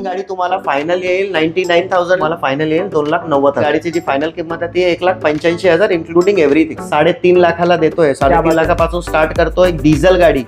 गाडी तुम्हाला फायनल येईल 99,000, मला फायनल येईल 2,90,000. गाडीची जी फायनल किंमत आहे ती 1,85,000 इन्क्लुडिंग एव्हरीथिंग. 3.5 लाखाला देतोय. 3.5 लाखापासून स्टार्ट करतोय डिझेल गाडी.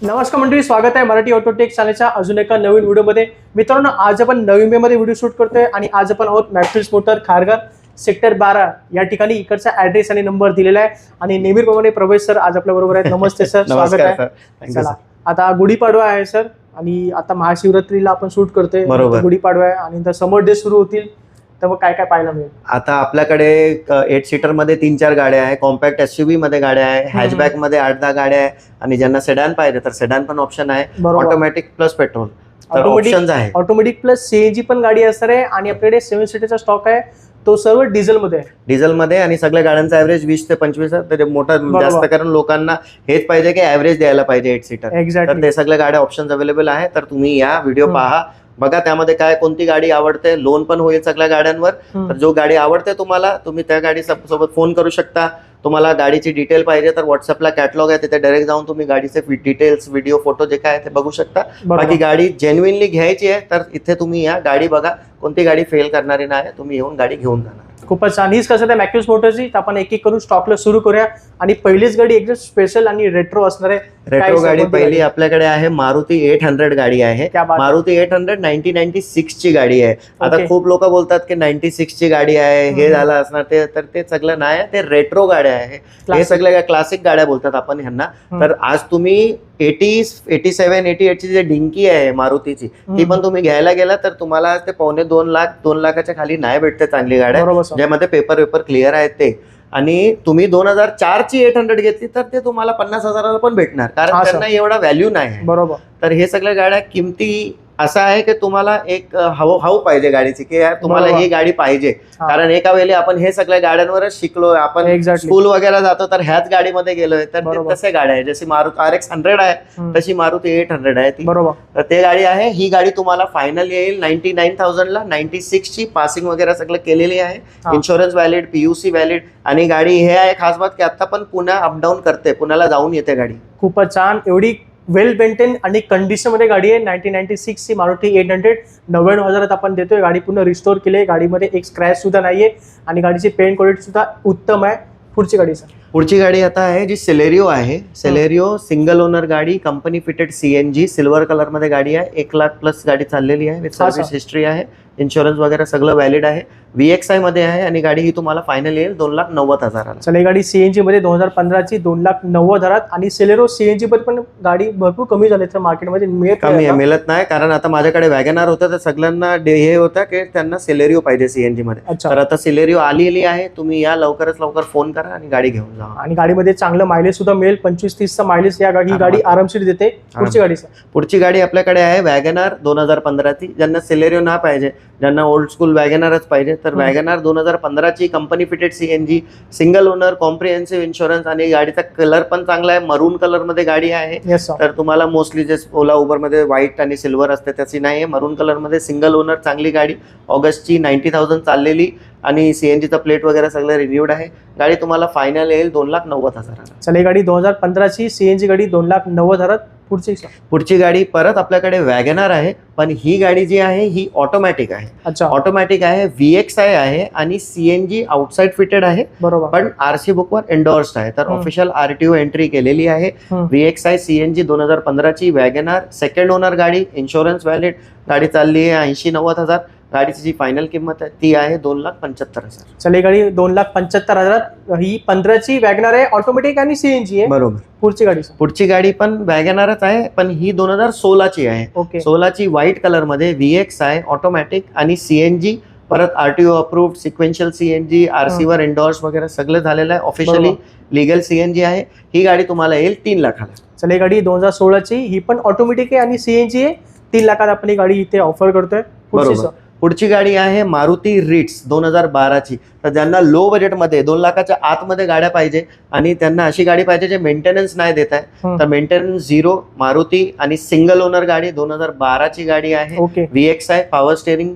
नमस्कार मंडळी, स्वागत आहे मराठी ऑटोटेक चॅनलच्या अजून एका नवीन व्हिडिओमध्ये. मित्रांनो, आज आपण नवी मुंबईमध्ये व्हिडिओ शूट करतोय आणि आज आपण आहोत मॅक्सिस मोटर खारघर सेक्टर 12 या ठिकाणी. इकडचा ऍड्रेस आणि नंबर दिलेला आहे आणि नेहमीप्रमाणे प्रवेश सर आज आपल्या बरोबर आहेत. नमस्ते सर, स्वागत आहे. चला, आता गुढीपाडवा आहे सर आणि आता महाशिवरात्रीला आपण शूट करतोय. गुढीपाडवा आहे आणि समर डे सुरू होतील, तर मग काय काय पाहायला मिळेल? आता आपल्याकडे 8 सीटर मध्ये 3-4 गाड्या आहे, कॉम्पॅक्ट एसयूव्ही मध्ये गाड्या आहे, हॅचबॅक मध्ये 8-10 गाड्या आहे आणि ज्यांना सेडान पाहिजे तर सेडान पण ऑप्शन आहे. ऑटोमॅटिक प्लस पेट्रोल ऑप्शन्स आहे. ऑटोमॅटिक प्लस सीएनजी पण गाडी असणार आहे आणि आपल्याकडे 7 सीटरचा स्टॉक आहे, तो सर्व डिझेल मध्ये आहे. डिझेल मध्ये आणि सगळ्या गाड्यांचा ऍव्हरेज 20 ते 25 आहे. तर मोठा जास्त करून लोकांना हेच पाहिजे की ऍव्हरेज द्यायला पाहिजे 8 सीटर. तर ते सगळ्या गाड्या ऑप्शन्स अवेलेबल आहे. तर तुम्ही या व्हिडिओ पहा, बघा त्यामध्ये काय कोणती गाडी आवडते. लोन पण होईल सगळ्या गाड्यांवर. तर जो गाडी आवडते तुम्हाला, तुम्ही त्या गाडी सोबत फोन करू शकता. तुम्हाला गाडीची डिटेल पाहिजे तर व्हॉट्सअपला कॅटलॉग आहे, तिथे डायरेक्ट जाऊन तुम्ही गाडीचे डिटेल्स, व्हिडिओ, फोटो जे काय ते बघू शकता. बाकी गाडी जेन्युइनली घ्यायची आहे तर इथे तुम्ही या, गाडी बघा, कोणती गाडी फेल करणारी नाही, तुम्ही येऊन गाडी घेऊन जाणार. खूपच छान. हीच कसं आहे मॅक्सिस मोटरची. आपण एक एक करून स्टॉकला सुरू करूया आणि पहिलीच गाडी एकदम स्पेशल आणि रेट्रो असणार आहे. रेट्रो गाडी पहिली आपल्याकडे आहे मारुती 800 गाडी आहे. मारुती 800 1996 ची गाडी आहे. आता खूप लोक बोलतात की 96 ची गाडी आहे, हे झालं असणार ते, तर ते सगळं नाही, ते रेट्रो गाड्या आहे. हे सगळ्या क्लासिक गाड्या बोलतात आपण ह्यांना. तर आज तुम्ही 87, 88 ची जे डिंकी आहे मारुतीची, ती पण तुम्ही घ्यायला गेला तर तुम्हाला ते 2.25 लाख, 2 लाखाच्या खाली नाही भेटते चांगली गाड्या, ज्यामध्ये पेपर क्लिअर आहेत ते. आणि तुम्ही 2004 ची 800 घेतली तर ते तुम्हाला 50,000ला पण भेटणार, कारण त्यांना एवढा व्हॅल्यू नाही. बरोबर. तर हे सगळ्या गाड्या किमती असं आहे की तुम्हाला एक हाऊ पाहिजे गाडीची, की यार तुम्हाला ही गाडी पाहिजे. कारण एका वेळी आपण हे सगळ्या गाड्यांवरच शिकलोय, आपण स्कूल वगैरे जातो तर ह्याच गाडीमध्ये गेलोय. तर तसे गाड्या आहे, जशी मारुती RX 100 आहे तशी मारुती 800 आहे ती. बरोबर. तर ते गाडी आहे. ही गाडी तुम्हाला फायनल येईल 99,000ला. 96 ची पासिंग वगैरे सगळं केलेली आहे, इन्शुरन्स व्हॅलिड, PUC व्हॅलिड. आणि गाडी हे आहे खास बात की आता पण पुण्या अपडाऊन करते, पुण्याला जाऊन येते गाडी. खूपच छान. एवढी वेल मेंटेन आणि कंडिशन मध्ये गाडी आहे. 1996 ची मारुती 800 99,000 आपण देतोय. गाडी पूर्ण रिस्टोर केली आहे, गाडीमध्ये एक स्क्रॅच सुद्धा नाहीये आणि गाडीची पेंट क्वालिटी सुद्धा उत्तम आहे. पुढची गाडी सर? पुढची गाडी आता आहे जी सेलेरिओ आहे. सेलेरिओ सिंगल ओनर गाडी, company fitted CNG, silver colour मध्ये गाडी आहे. 1 लाख प्लस गाडी चाललेली आहे, विथ सर्व्हिस हिस्ट्री आहे, इन्शुरन्स वगैरे सगळं व्हॅलिड आहे. VXI मध्ये आहे आणि गाडी ही तुम्हाला फायनल येईल 2,90,000. चला, ही गाडी CNG मध्ये 2015 ची 2,90,000 आणि सेलेरो CNG मध्ये पण गाडी भरपूर कमी झाली तर मार्केटमध्ये मिळत नाही. कारण आता माझ्याकडे वॅगनार होतं तर सगळ्यांना हे होतं की त्यांना सेलेरिओ पाहिजे CNG मध्ये. तर आता सेलेरिओ आलेली आहे. तुम्ही या, लवकरच लवकर फोन करा आणि गाडी घेऊन जा. आणि गाडीमध्ये चांगलं मायलेज सुद्धा मिळेल, 25-30चा मायलेज या गाडी आरामशीर देते. पुढची गाडी सर? पुढची गाडी आपल्याकडे आहे वॅगनार 2015 ची. ज्यांना सेलेरिओ ना पाहिजे, ज्यांना ओल्ड स्कूल वॅगनारच पाहिजे, तर वॅगनार 2015 ची company fitted CNG, single owner, comprehensive insurance आणि गाडीचा कलर पण चांगला आहे, मरून कलर मध्ये गाडी आहे. तर तुम्हाला मोस्टली जे ओला उबर मध्ये व्हाईट आणि सिल्वर असते त्याची नाही आहे, मरून कलर मध्ये सिंगल ओनर चांगली गाडी. ऑगस्टची 90,000 चाललेली आणि CNGचा प्लेट वगैरे सगळं रिन्यूड आहे. गाडी तुम्हाला फायनल येईल 2,90,000. चला, ही गाडी 2015 ची CNG गाडी 2,90,000. पुढची गाडी परत आपल्याकडे वॅगनार आहे, पण ही गाडी जी आहे ही ऑटोमॅटिक आहे. ऑटोमॅटिक आहे, VXI आहे आणि CNG आउटसाइड फिटेड आहे. बरोबर. पण RC बुक वर एंडोर्स्ड आहे, तर ऑफिशियल RTO एंट्री केलेली आहे. VXI CNG 2015 ची वॅगनार, सेकंड ओनर गाडी, इन्शुरन्स व्हॅलिड. गाडी चालली आहे 80-90,000. गाडीची जी फायनल किंमत आहे ती आहे 2,75,000. चला, ही गाडी 2,75,000. ही 15 ची वॅगनार आहे, ऑटोमॅटिक आणि CNG आहे. बरोबर. पुढची गाडी? पुढची गाडी पण वॅगनारच आहे, पण ही 2016 ची आहे. 16 ची व्हाईट कलर मध्ये, VXI ऑटोमॅटिक आणि CNG, परत RTO approved, sequential CNG, RC वर एंडोर्स वगैरे सगळं झालेलं आहे. ऑफिशियली लिगल CNG आहे. ही गाडी तुम्हाला येईल 3 लाखाला. चला, ही गाडी 2016 ची, ही पण ऑटोमॅटिक आहे आणि CNG आहे. 3 लाखात आपण ही गाडी इथे ऑफर करतोय. पुढची गाडी आहे मारुती रिट्स 2012 ची. तर ज्यांना लो बजेटमध्ये 2 लाखाच्या आतमध्ये गाड्या पाहिजे आणि त्यांना अशी गाडी पाहिजे जे मेंटेनन्स नाही देत आहे, तर मेंटेनन्स झिरो मारुती आणि सिंगल ओनर गाडी 2012 ची गाडी आहे. ओके. VX आहे, पॉवर स्टेअरिंग,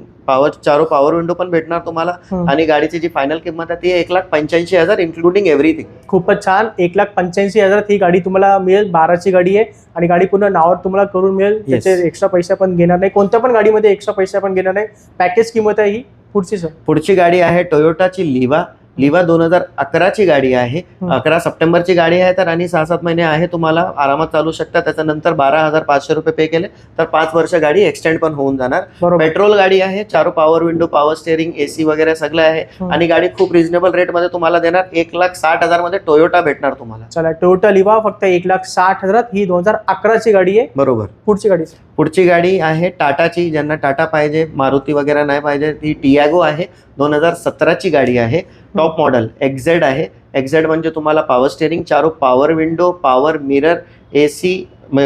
चारो पॉवर विंडो पण भेटणार तुम्हाला. आणि गाडीची जी फायनल किंमत आहे ती 1,85,000 इन्क्लुडिंग एव्हरीथिंग. खूपच छान. 1,85,000 ही गाडी तुम्हाला मिळेल. 12ची गाडी आहे आणि गाडी पूर्ण नावावर तुम्हाला करून मिळेल. त्याचे एक्स्ट्रा पैसे पण घेणार नाही, कोणत्या पण गाडीमध्ये एक्स्ट्रा पैसे पण घेणार नाही. पॅकेज किंमत आहे ही. पुढची गाडी आहे टोयोटाची लिवा 2011 ची गाडी आहे. 11 सप्टेंबरची गाडी आहे. तर आणि 6-7 महिने आहे, तुम्हाला आरामात चालू शकता. त्याच्यानंतर 12,500 रुपये पे केले तर 5 वर्ष गाडी एक्सटेंड पण होऊन जाणार. पेट्रोल गाडी आहे. चारो power window, power steering, AC वगैरे सगळं आहे. आणि गाडी खूप रिझनेबल रेट मध्ये तुम्हाला देणार. 1,60,000 मध्ये टोयोटा भेटणार तुम्हाला. चला, टोयोटा लिवा फक्त 1,60,000 ही 2011 ची गाडी आहे. बरोबर. पुढची गाडी आहे टाटाची. ज्यांना टाटा पाहिजे, मारुती वगैरे नाही पाहिजे, ती टियागो आहे. 2017 ची गाडी आहे. टॉप मॉडेल XZ आहे. XZ म्हणजे तुम्हाला पॉवर स्टेअरिंग, चारो power window, power mirror, AC,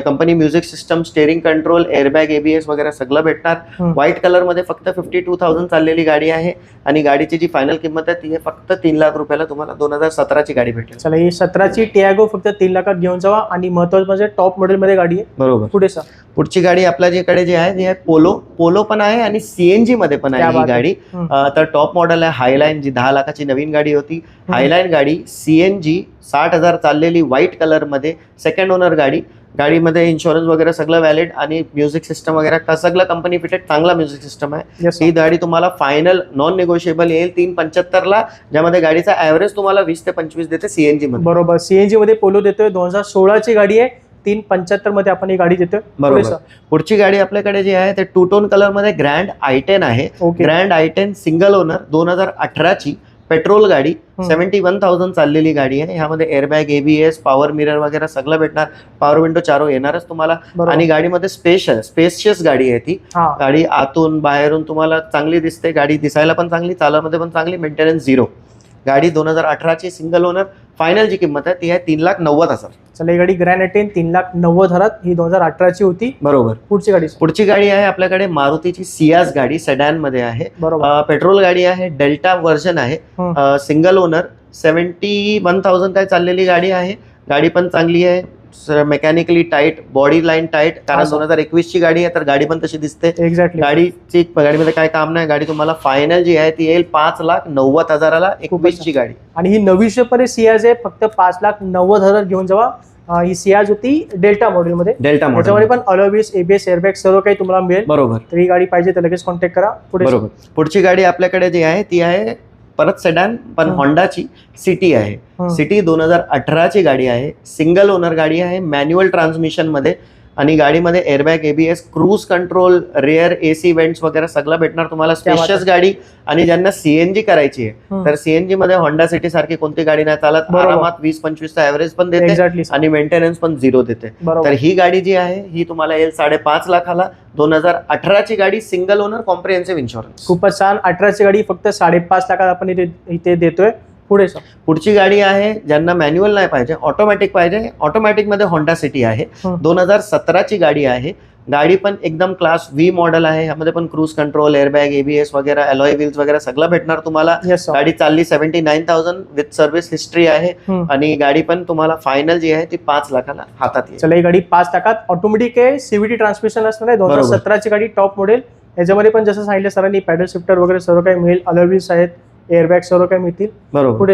company music system, steering control, airbag, ABS वगैरे सगळं भेटणार. व्हाईट कलर मध्ये फक्त 52,000 चाललेली गाडी आहे. आणि गाडीची जी फायनल किंमत आहे ती आहे फक्त 3 लाख रुपयाला तुम्हाला 2017 ची गाडी भेटेल. चला, ही 17ची टियागो फक्त 3 लाखात घेऊन जावा. आणि महत्वाचं म्हणजे टॉप मॉडेल मध्ये गाडी आहे. बरोबर. पुढची गाडी आपल्याकडे जी आहे पोलो पण आहे आणि CNG मध्ये पण आहे ही गाडी. तर टॉप मॉडेल आहे हायलाईन, जी 10 लाखाची नवीन गाडी होती. हायलाईन गाडी CNG 60,000 चाललेली, व्हाईट कलर मध्ये, सेकंड ओनर गाडी. गाडीमध्ये इन्शुरन्स वगैरे सगळं व्हॅलिड आणि म्युझिक सिस्टम वगैरे सगळं कंपनी फिटेड चांगला म्युझिक सिस्टम आहे. ही गाडी तुम्हाला फायनल नॉन निगोशिएबल येईल 3,75,000 ला, ज्यामध्ये गाडीचा ॲव्हरेज तुम्हाला 20 ते 25 देते CNG मध्ये. बरोबर. CNG मध्ये पोलो देतोय. 2016 ची गाडी आहे. 3,75,000 मध्ये आपण ही गाडी देतोय. बरोबर. पुढची गाडी आपल्याकडे जी आहे ते 2 टोन कलर मध्ये ग्रँड I10 आहे. ग्रँड I10 सिंगल ओनर 2018 ची पेट्रोल गाडी. 71,000 चाललेली गाडी आहे. ह्यामध्ये एअरबॅग, ABS, पॉवर मिरर वगैरे सगळं भेटणार. पॉवर विंडो चारो येणारच तुम्हाला. आणि गाडीमध्ये स्पेशियस गाडी आहे ती. गाडी आतून बाहेरून तुम्हाला चांगली दिसते. गाडी दिसायला पण चांगली, चालवण्यामध्ये पण चांगली, मेंटेनन्स झिरो. गाडी 2018 ची सिंगल ओनर. फायनल जी किंमत आहे ती आहे 3,90,000. चला, ही गाडी ग्रँड I10 3,90,000 ही 2018 ची होती. बरोबर. पुढची गाडी आहे आपल्याकडे मारुतीची सियाज गाडी, सेडॅन मध्ये आहे. पेट्रोल गाडी आहे. डेल्टा व्हर्जन आहे. Single owner. 71,000 काय चाललेली गाडी आहे. गाडी पण चांगली आहे. Mechanically tight, body line tight, कारण 2021 ची गाडी आहे तर गाडी पण तशी दिसते. गाडीमध्ये काय काम नाही. गाडी तुम्हाला फायनल जी आहे ती येईल 5,90,000 ला, 21 ची गाडी. आणि ही 900 सियाज आहे. फक्त 5,90,000 घेऊन जावा. ही सियाज होती डेल्टा मॉडेल मध्ये. त्याच्यामध्ये पण अलॉयव्हील्स, ABS, एअरबॅग सर्व काही तुम्हाला मिळेल. बरोबर. तर ही गाडी पाहिजे तर लगेच कॉन्टॅक्ट करा. बरोबर. पुढची गाडी आपल्याकडे जी आहे ती आहे परत सेडॅन, पण होंडाची सिटी आहे. सिटी 2018 ची गाडी आहे. सिंगल ओनर गाडी आहे. मॅन्युअल ट्रान्समिशन मध्ये. आणि गाडीमध्ये airbag, ABS, cruise control, rare AC vents वगैरे सगळं भेटणार तुम्हाला. स्पेशियस गाडी. आणि ज्यांना CNG करायची आहे तर CNG मध्ये होंडा सिटी सारखी कोणती गाडी नाही चालत. आरामात 20-25 चा ऍव्हरेज पण देते आणि मेंटेनन्स पण झिरो देते. तर ही गाडी जी आहे ही तुम्हाला येईल 5.5 लाखाला. 2018 ची गाडी, सिंगल ओनर, कॉम्प्रिहेन्सिव्ह इन्शुरन्स. खूपच छान. 18 ची गाडी फक्त 5.5 लाखात आपण इथे देतोय. पुढची गाडी आहे ज्यांना मॅन्युअल नाही पाहिजे, ऑटोमॅटिक पाहिजे. ऑटोमॅटिक मध्ये होंडा सिटी आहे. 2017 ची गाडी आहे. गाडी पण एकदम क्लास V मॉडेल आहे. ह्यामध्ये पण क्रूज कंट्रोल, एअरबॅग, ABS वगैरे, अलॉय व्हील्स वगैरे सगळं भेटणार तुम्हाला. गाडी चालली 79,000 विथ सर्व्हिस हिस्ट्री आहे. आणि गाडी पण तुम्हाला फायनल जी आहे ती 5 लाखाला हातात येईल. चला, ही गाडी 5 लाखात ऑटोमॅटिक आहे. CVT ट्रान्समिशन असणार आहे. 2017 ची गाडी, टॉप मॉडेल. याच्यामध्ये पण जसं सांगितलं सरांनी पॅडल शिफ्टर वगैरे सर्व काही मिळेल. अलॉय व्हील्स आहेत, एअरबॅग सर्व काही मिळतील. बरोबर.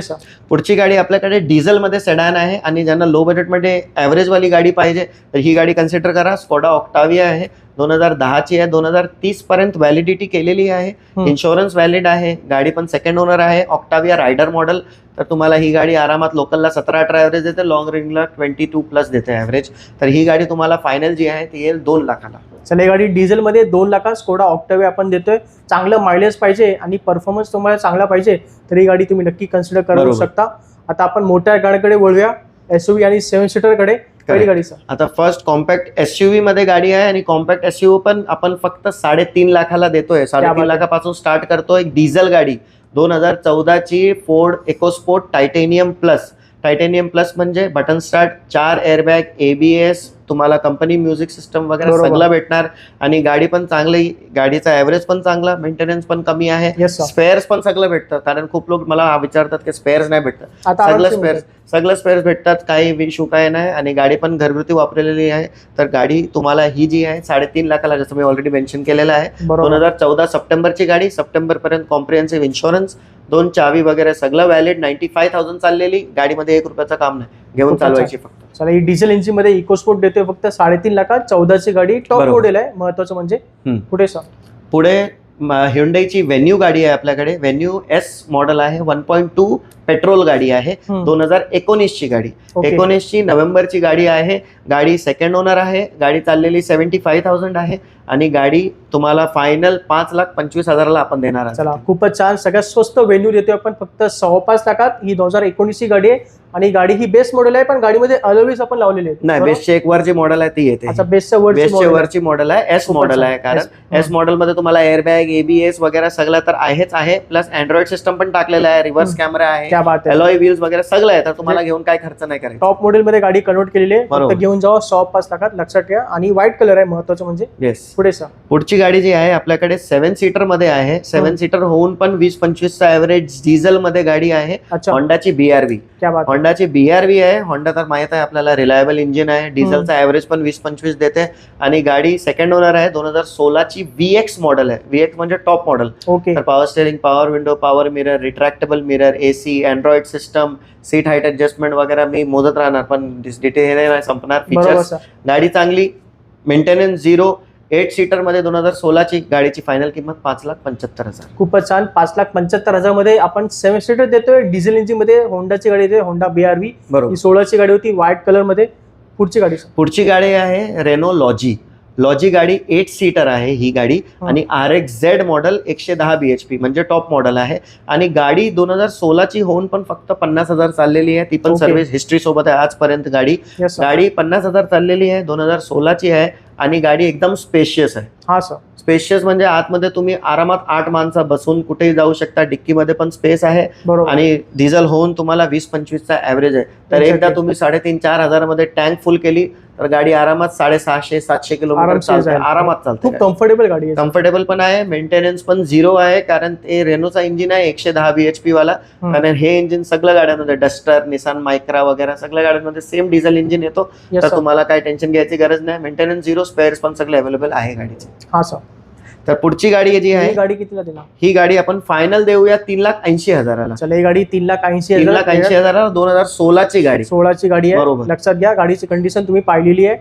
पुढची गाडी आपल्याकडे डिझेल मध्ये सेडान आहे. आणि ज्यांना लो बजेट मध्ये ऍव्हरेज वाली गाडी पाहिजे तर ही गाडी कन्सिडर करा. स्कोडा ऑक्टाविया आहे. 2010 ची आहे. 2030 पर्यंत व्हॅलिडिटी केलेली आहे. इन्शुरन्स व्हॅलिड आहे. गाडी पण सेकंड ओनर आहे. Octavia rider model. तर तुम्हाला ही गाडी आरामात लोकलला 17-18 ॲव्हरेज देते. लॉंग रेंजला 22+ देते ॲव्हरेज. तर ही गाडी तुम्हाला फायनल जी आहे ती येईल 2 लाखाला. चला, ही गाडी डिझेल मध्ये 2 लाखात स्कोडा ऑक्टाविया आपण देतोय. चांगलं मायलेज पाहिजे आणि परफॉर्मन्स तुम्हाला चांगला पाहिजे तर ही गाडी तुम्ही नक्की कन्सिडर करू शकता. आता आपण मोठ्या गाडीकडे वळूया, SUV आणि 7 सीटर कडे. पहिली गाडी आता फर्स्ट कॉम्पॅक्ट SUV मध्ये गाडी आहे. आणि कॉम्पॅक्ट SUV पण आपण फक्त 3.5 लाखाला देतोय. 3.5 लाखापासून स्टार्ट करतोय. एक डिझेल गाडी 2014 ची Ford EcoSport titanium plus. Titanium plus म्हणजे बटन स्टार्ट, 4 एअरबॅग, ABS, तुम्हाला कंपनी म्युझिक सिस्टम वगैरे बरोबर. सगळं भेटणार आणि गाडी पण चांगली, गाडीचा ॲव्हरेज पण चांगला, मेंटेनन्स पण कमी आहे, Yes, sir. स्पेअर्स पण सगळं भेटतं. कारण खूप लोक मला विचारतात की स्पेअर्स नाही भेटतं, आता सगळं स्पेअर्स भेटतात, काही इश्यू काय नाही. आणि गाडी पण घरगुती वापरलेली आहे. तर गाडी तुम्हाला ही जी आहे 3.5 लाखाला, जसं मी ऑलरेडी मेन्शन केलेलं आहे, 2014 सप्टेंबरची गाडी, सप्टेंबर पर्यंत कॉम्प्रिहेन्सिव्ह इन्शुरन्स, 2 चावी वगैरे सगळं व्हॅलिड, 95,000 चाललेली गाडीमध्ये, 1 रुपयाचं काम नाही, घेऊन चालवायची फक्त. चला, ही डिझेल इंजिन मध्ये इकोस्पोर्ट देतोय फक्त 3.5 लाखात, 14ची गाडी, टॉप मॉडेल आहे. महत्वाचं म्हणजे पुढे पुढे ह्युंडाईची व्हेन्यू गाडी आहे आपल्याकडे. व्हेन्यू S मॉडेल आहे, 1.2 पेट्रोल गाडी आहे, 2019ची गाडी, 19ची नोव्हेंबरची गाडी आहे. गाडी सेकंड ओनर आहे. गाडी चाललेली 75,000 आहे आणि गाडी तुम्हाला फायनल 5,25,000ला आपण देणार आहोत. चला, खूपच छान. सगळ्यात स्वस्त व्हेन्यू देतोय आपण फक्त 5.25 लाखात. ही 2019ची गाडी आहे आणि गाडी ही बेस्ट मॉडेल आहे, पण गाडीमध्ये अलॉयज आपण लावलेले आहेत. नाही, बेस्टची एक वरची मॉडेल आहे ती येते. अच्छा, बेस्टच्या वरची मॉडेल आहे, S मॉडेल आहे. कारण S मॉडेल मध्ये तुम्हाला एअरबॅग, ABS वगैरे सगळं तर आहेच आहे, प्लस अँड्रॉइड सिस्टम पण टाकलेला आहे, रिव्हर्स कॅमेरा आहे, अलॉय व्हील्स वगैरे सगळं आहे. तर तुम्हाला घेऊन काय खर्च नाही करायचा. टॉप मॉडेल मध्ये गाडी कन्वर्ट केलेली आहे, फक्त घेऊन जावा 5.25 लाखात, लक्षात ठेवा. आणि व्हाईट कलर आहे महत्वाचं म्हणजे. पुढे पुढची गाडी जी आहे आपल्याकडे 7 सीटर मध्ये आहे. 7 सीटर होऊन पण 20-25चा ऍव्हरेज डिझेल मध्ये गाडी आहे. होंडाची BRV. होंडाची BRV आहे. होंडा तर माहित आहे आपल्याला, रिलायबल इंजिन आहे, डिझेलचा ऍव्हरेज पण 20-25 देते आणि गाडी सेकंड ओनर आहे. 2016ची VX मॉडेल आहे. VX म्हणजे टॉप मॉडेल. तर power steering, power window, power mirror, retractable mirror, AC, Android system, seat height adjustment वगैरे मी मोजत राहणार, पण डिटेल नाही संपणार. फीचर्स गाडी चांगली, मेंटेनन्स 0. 8 सीटर मध्ये 2016ची गाडीची फायनल किंमत 5,75,000. खूपच छान. 5,75,000 मध्ये आपण 7 सीटर देतोय. डिझेल इंजिन मध्ये होंडाची गाडी देतोय, होंडा BRV. ही 16ची गाडी होती, व्हाईट कलर मध्ये. पुढची गाडी आहे रेनो लॉजी गाडी, 8 सीटर आहे ही गाडी आणि RXZ मॉडेल, 110 bhp म्हणजे टॉप मॉडेल आहे. आणि गाडी 2016ची होऊन पण फक्त 50,000 चाललेली आहे. ती पण सर्व्हिस हिस्ट्री सोबत आहे आजपर्यंत. गाडी 50,000 चाललेली आहे, 2016ची आहे आणि गाडी एकदम स्पेशियस आहे. स्पेशियस म्हणजे आतमध्ये तुम्ही आरामात 8 माणसं बसून कुठेही जाऊ शकता. डिक्कीमध्ये पण स्पेस आहे आणि डिझेल होऊन तुम्हाला 20-25चा ऍव्हरेज आहे. तर एकदा तुम्ही 3,500-4 हजारामध्ये टँक फुल केली तर गाडी आरामात 650-700 किलोमीटर आरामात चालते. खूप कम्फर्टेबल गाडी आहे. कम्फर्टेबल पण आहे, मेंटेनन्स पण 0 आहे. कारण ते रेनोचा इंजिन आहे, 110 bhp वाला. आणि हे इंजिन सगळ्या गाड्यांमध्ये, डस्टर, निसान मायक्रा वगैरे सगळ्या गाड्यांमध्ये सेम डिझेल इंजिन येतो. तर तुम्हाला काय टेन्शन घ्यायची गरज नाही. मेंटेनन्स 0, स्पेअर्स पण सगळे अवेलेबल आहे गाडीचे. तर पुढची गाडी जी आहे, गाडी कितीला देणार? ही गाडी आपण फायनल देऊया 3,80,000ला. चला, ही गाडी 3,80,000, 2016ची गाडी. 16ची गाडी आहे, लक्षात घ्या. गाडीची कंडिशन तुम्ही पाहिलेली आहे.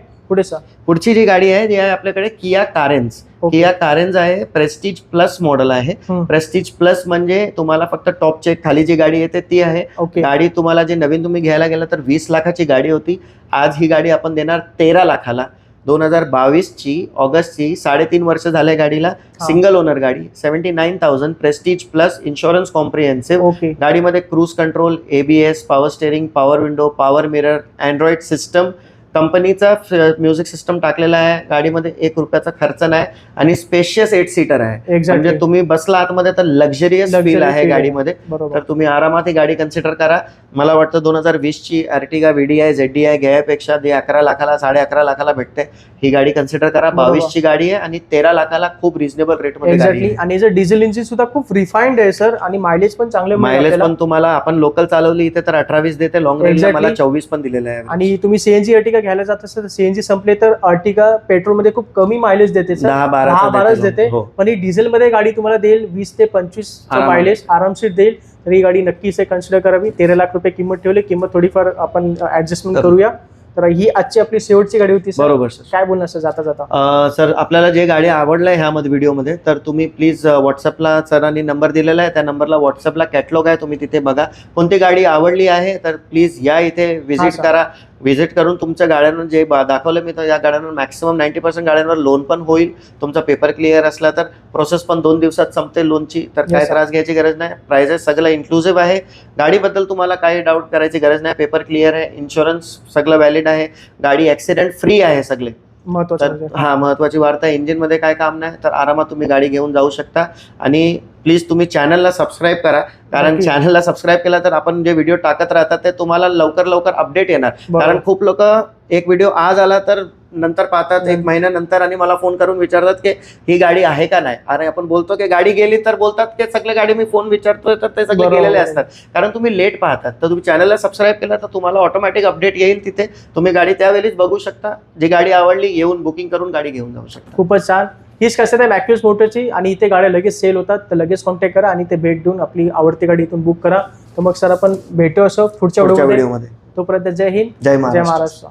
पुढची जी गाडी आहे ती आहे आपल्याकडे किया कारेन्स आहे. प्रेस्टिज प्लस मॉडेल आहे. प्रेस्टिज प्लस म्हणजे तुम्हाला फक्त टॉपचे खाली जी गाडी येते ती आहे. गाडी तुम्हाला जे नवीन तुम्ही घ्यायला गेला तर 20 लाखाची गाडी होती. आज ही गाडी आपण देणार 13 लाखाला. 2022ची ऑगस्टची, 3.5 वर्ष झाले गाडीला. सिंगल ओनर गाडी, 79,000. Prestige plus, insurance comprehensive. गाडीमध्ये cruise control, ABS, power steering, power window, power mirror, Android system, कंपनीचा म्युझिक सिस्टम टाकलेला आहे. गाडीमध्ये 1 रुपयाचा खर्च नाही आणि स्पेशियस 8 सीटर आहे. म्हणजे तुम्ही बसला आतमध्ये तर लक्झरियस फील आहे गाडीमध्ये. तर तुम्ही आरामात ही गाडी कन्सिडर करा. मला वाटतं 2020ची अर्टिगा VDI ZDI घ्यायपेक्षा 11 लाखाला, 11.5 लाखाला भेटते. ही गाडी कन्सिडर करा. 22ची गाडी आहे आणि 13 लाखाला खूप रिझनेबल रेटमध्ये गाडी आहे. आणि डिझेल इंजिन सुद्धा खूप रिफाइंड आहे सर, आणि मायलेज पण चांगले. मायलेज पण तुम्हाला, आपण लोकल चालवली इथे तर 18-20 देते, लॉंग रेंजला मला 24 पण दिलेलं आहे. आणि तुम्ही CNG अर्टिगा घ्यायला जात असेल तर CNG संपले तर अर्टिगा पेट्रोल मध्ये खूप कमी मायलेज देते, 10-12 देते. पण ही डिझेल मध्ये गाडी तुम्हाला देईल 20 ते 25 मायलेज आरामशीर देईल. तर ही गाडी नक्कीच कन्सिडर करावी. 13 लाख रुपये किंमत ठेवली. किंमत थोडीफार आपण ऍडजस्टमेंट करूया. तर ही आजची आपली शेवटची गाडी होती. बरोबर सर. काय बोलणार सर जाता? सर, आपल्याला जे गाडी आवडलाय ह्यामध्ये व्हिडिओमध्ये, तर तुम्ही प्लीज व्हॉट्सअपला सरांनी नंबर दिलेला आहे, त्या नंबरला व्हॉट्सअपला कॅटलॉग आहे, तुम्ही तिथे बघा. कोणती गाडी आवडली आहे तर प्लीज या इथे व्हिजिट करा. व्हिजिट करून तुमच्या गाड्यांवर जे दाखवलं मी, तर या गाड्यांवर मॅक्सिमम 90% गाड्यांवर लोन पण होईल. तुमचा पेपर क्लिअर असला तर प्रोसेस पण 2 दिवसात संपते लोनची. तर काय त्रास घ्यायची गरज नाही. प्राइजेस सगळं इन्क्लुझिव्ह आहे. गाडीबद्दल तुम्हाला काही डाऊट करायची गरज नाही. पेपर क्लिअर आहे, इन्शुरन्स सगळं व्हॅलिड आहे, गाडी ऍक्सिडेंट फ्री आहे सगळे. महत्वाची वार्ता, इंजिन मध्ये काय काम नाही. तर आरामात तुम्ही गाडी घेऊन जाऊ शकता. आणि प्लीज तुम्ही चॅनलला सबस्क्राईब करा. कारण चॅनलला सबस्क्राईब केला तर आपण जे व्हिडिओ टाकत राहतात ते तुम्हाला लवकर अपडेट येणार. कारण खूप लोक एक व्हिडिओ आज आला तर नंतर पाहतात, एक महिन्यानंतर, आणि मला फोन करून विचारतात की ही गाडी आहे का नाही. अरे आपण बोलतो की गाडी गेली तर बोलतात की सगळे गाडी मी फोन विचारतोय तर ते सगळे बरोबर. गेलेले असतात. कारण तुम्ही लेट पाहतात. तर तुम्ही चॅनलला सबस्क्राईब केलं तर तुम्हाला ऑटोमॅटिक अपडेट येईल तिथे. तुम्ही गाडी त्यावेळीच बघू शकता. जी गाडी आवडली येऊन बुकिंग करून गाडी घेऊन जाऊ शकता. खूपच छान. हीच खासियत आहे मॅक्यूज मोटरची. आणि इथे गाड्या लगेच सेल होतात, तर लगेच कॉन्टॅक्ट करा आणि ते भेट देऊन आपली आवडती गाडी इथून बुक करा. तर मग सर आपण भेटू असं पुढच्या व्हिडिओमध्ये. व्हिडिओमध्ये. तोपर्यंत जय हिंद, जय जय महाराष्ट्र. महाराष्ट्र.